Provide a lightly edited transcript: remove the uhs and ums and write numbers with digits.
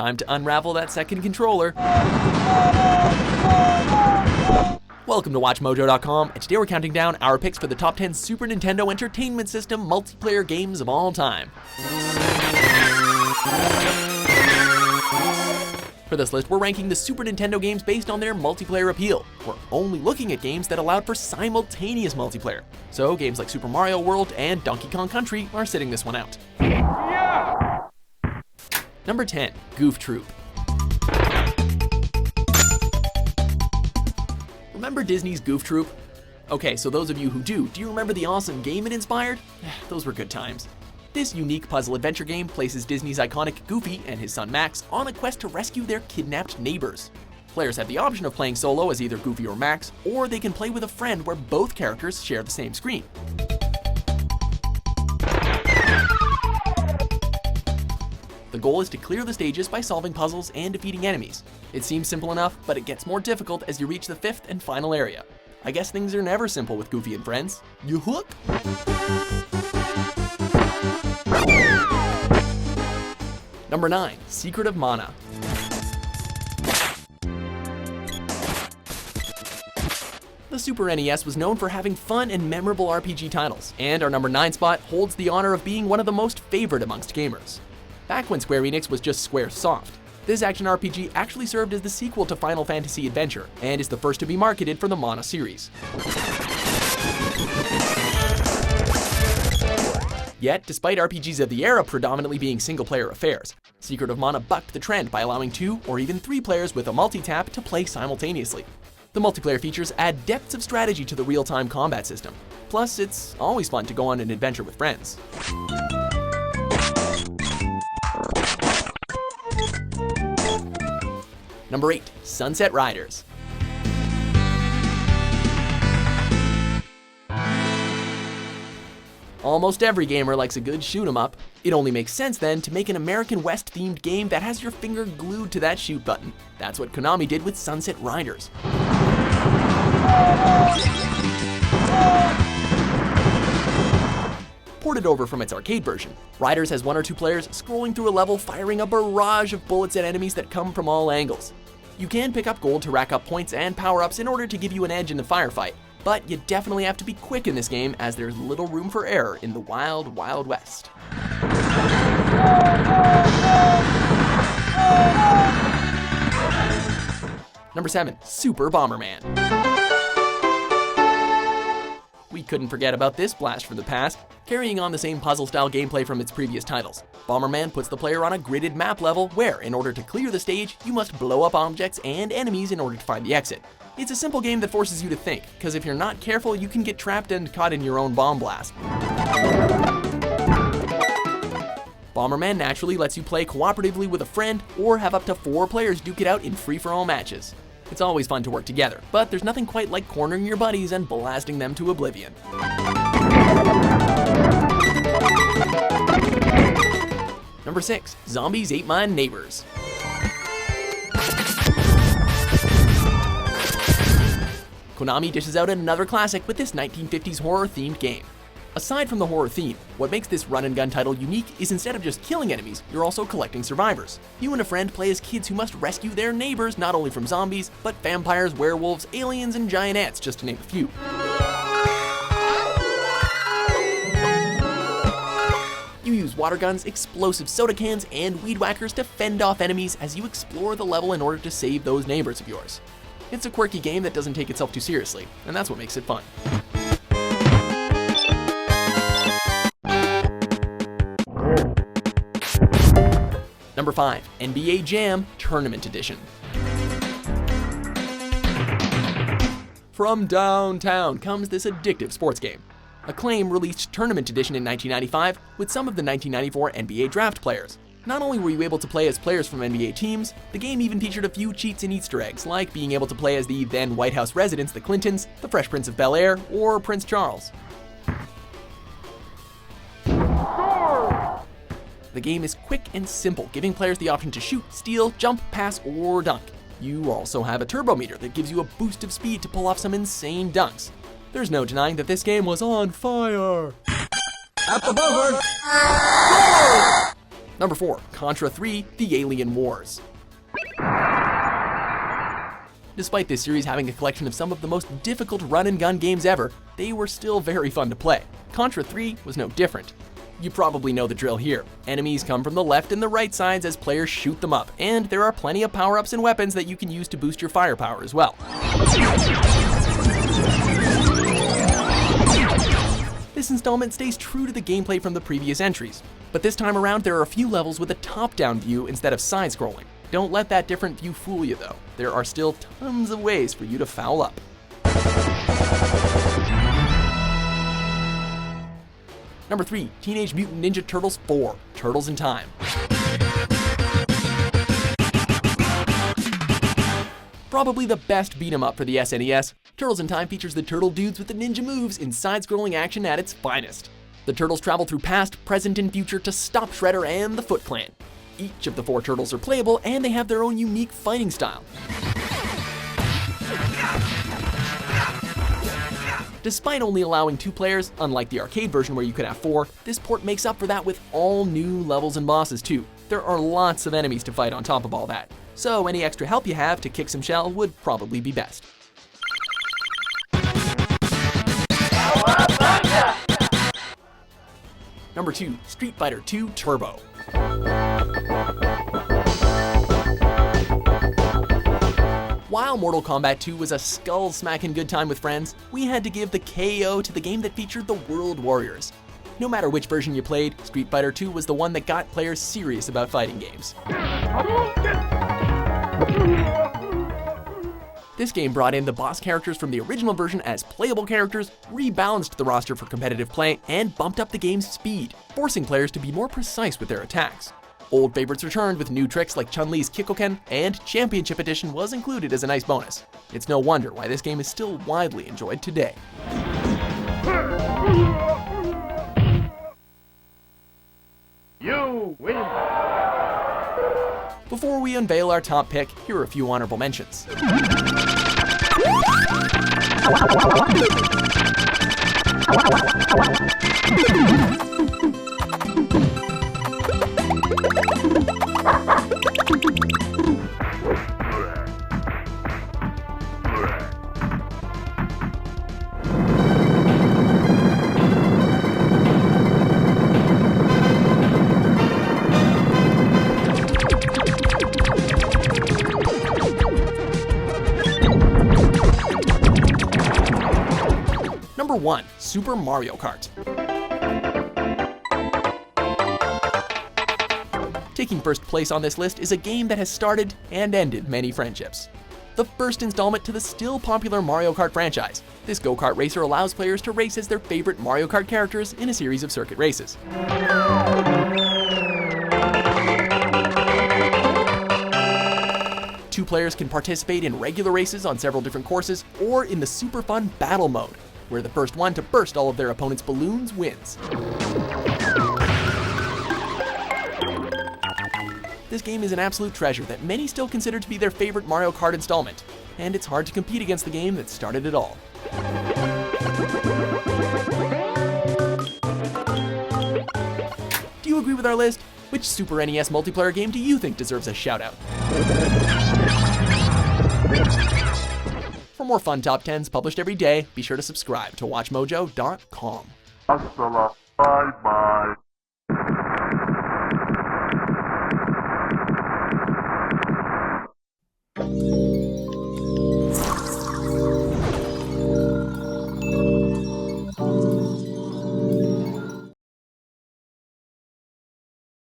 Time to unravel that second controller. Welcome to WatchMojo.com, and today we're counting down our picks for the top 10 Super Nintendo Entertainment System multiplayer games of all time. For this list, we're ranking the Super Nintendo games based on their multiplayer appeal. We're only looking at games that allowed for simultaneous multiplayer. So games like Super Mario World and Donkey Kong Country are sitting this one out. Yeah! Number 10, Goof Troop. Remember Disney's Goof Troop? Okay, so those of you who do you remember the awesome game it inspired? Those were good times. This unique puzzle adventure game places Disney's iconic Goofy and his son Max on a quest to rescue their kidnapped neighbors. Players have the option of playing solo as either Goofy or Max, or they can play with a friend where both characters share the same screen. The goal is to clear the stages by solving puzzles and defeating enemies. It seems simple enough, but it gets more difficult as you reach the 5th and final area. I guess things are never simple with Goofy and friends. You hook? Number 9, Secret of Mana. The Super NES was known for having fun and memorable RPG titles, and our number 9 spot holds the honor of being one of the most favored amongst gamers. Back when Square Enix was just Squaresoft, this action RPG actually served as the sequel to Final Fantasy Adventure, and is the first to be marketed for the Mana series. Yet, despite RPGs of the era predominantly being single-player affairs, Secret of Mana bucked the trend by allowing 2 or even 3 players with a multi-tap to play simultaneously. The multiplayer features add depths of strategy to the real-time combat system. Plus, it's always fun to go on an adventure with friends. Number 8, Sunset Riders. Almost every gamer likes a good shoot 'em up. It only makes sense then to make an American West themed game that has your finger glued to that shoot button. That's what Konami did with Sunset Riders. Ported over from its arcade version, Riders has 1 or 2 players scrolling through a level firing a barrage of bullets at enemies that come from all angles. You can pick up gold to rack up points and power-ups in order to give you an edge in the firefight, but you definitely have to be quick in this game as there's little room for error in the wild, wild west. Number 7, Super Bomberman. We couldn't forget about this blast from the past, carrying on the same puzzle-style gameplay from its previous titles. Bomberman puts the player on a gridded map level where, in order to clear the stage, you must blow up objects and enemies in order to find the exit. It's a simple game that forces you to think, because if you're not careful, you can get trapped and caught in your own bomb blast. Bomberman naturally lets you play cooperatively with a friend, or have up to 4 players duke it out in free-for-all matches. It's always fun to work together, but there's nothing quite like cornering your buddies and blasting them to oblivion. Number 6, Zombies Ate My Neighbors. Konami dishes out another classic with this 1950s horror-themed game. Aside from the horror theme, what makes this run-and-gun title unique is instead of just killing enemies, you're also collecting survivors. You and a friend play as kids who must rescue their neighbors not only from zombies, but vampires, werewolves, aliens, and giant ants, just to name a few. You use water guns, explosive soda cans, and weed whackers to fend off enemies as you explore the level in order to save those neighbors of yours. It's a quirky game that doesn't take itself too seriously, and that's what makes it fun. Number 5, NBA Jam Tournament Edition. From downtown comes this addictive sports game. Acclaim released Tournament Edition in 1995 with some of the 1994 NBA draft players. Not only were you able to play as players from NBA teams, the game even featured a few cheats and Easter eggs, like being able to play as the then White House residents, the Clintons, the Fresh Prince of Bel-Air, or Prince Charles. The game is quick and simple, giving players the option to shoot, steal, jump, pass, or dunk. You also have a turbo meter that gives you a boost of speed to pull off some insane dunks. There's no denying that this game was on fire. At the buzzer! Number 4. Contra 3: The Alien Wars. Despite this series having a collection of some of the most difficult run-and-gun games ever, they were still very fun to play. Contra 3 was no different. You probably know the drill here. Enemies come from the left and the right sides as players shoot them up, and there are plenty of power-ups and weapons that you can use to boost your firepower as well. This installment stays true to the gameplay from the previous entries, but this time around there are a few levels with a top-down view instead of side-scrolling. Don't let that different view fool you though. There are still tons of ways for you to foul up. Number 3. Teenage Mutant Ninja Turtles 4: Turtles in Time. Probably the best beat-em-up for the SNES, Turtles in Time features the turtle dudes with the ninja moves in side-scrolling action at its finest. The turtles travel through past, present, and future to stop Shredder and the Foot Clan. Each of the 4 turtles are playable, and they have their own unique fighting style. Despite only allowing 2 players, unlike the arcade version where you could have 4, this port makes up for that with all new levels and bosses too. There are lots of enemies to fight on top of all that, so any extra help you have to kick some shell would probably be best. Number 2. Street Fighter 2 Turbo. While Mortal Kombat 2 was a skull-smacking good time with friends, we had to give the KO to the game that featured the World Warriors. No matter which version you played, Street Fighter 2 was the one that got players serious about fighting games. This game brought in the boss characters from the original version as playable characters, rebalanced the roster for competitive play, and bumped up the game's speed, forcing players to be more precise with their attacks. Old favorites returned with new tricks like Chun-Li's Kikoken, and Championship Edition was included as a nice bonus. It's no wonder why this game is still widely enjoyed today. You win! Before we unveil our top pick, here are a few honorable mentions. Number 1. Super Mario Kart. Taking first place on this list is a game that has started and ended many friendships. The first installment to the still popular Mario Kart franchise, this go-kart racer allows players to race as their favorite Mario Kart characters in a series of circuit races. 2 players can participate in regular races on several different courses, or in the super fun battle mode, where the first one to burst all of their opponent's balloons wins. This game is an absolute treasure that many still consider to be their favorite Mario Kart installment, and it's hard to compete against the game that started it all. Do you agree with our list? Which Super NES multiplayer game do you think deserves a shout-out? For more fun top 10s published every day, be sure to subscribe to WatchMojo.com. Hasta la bye-bye.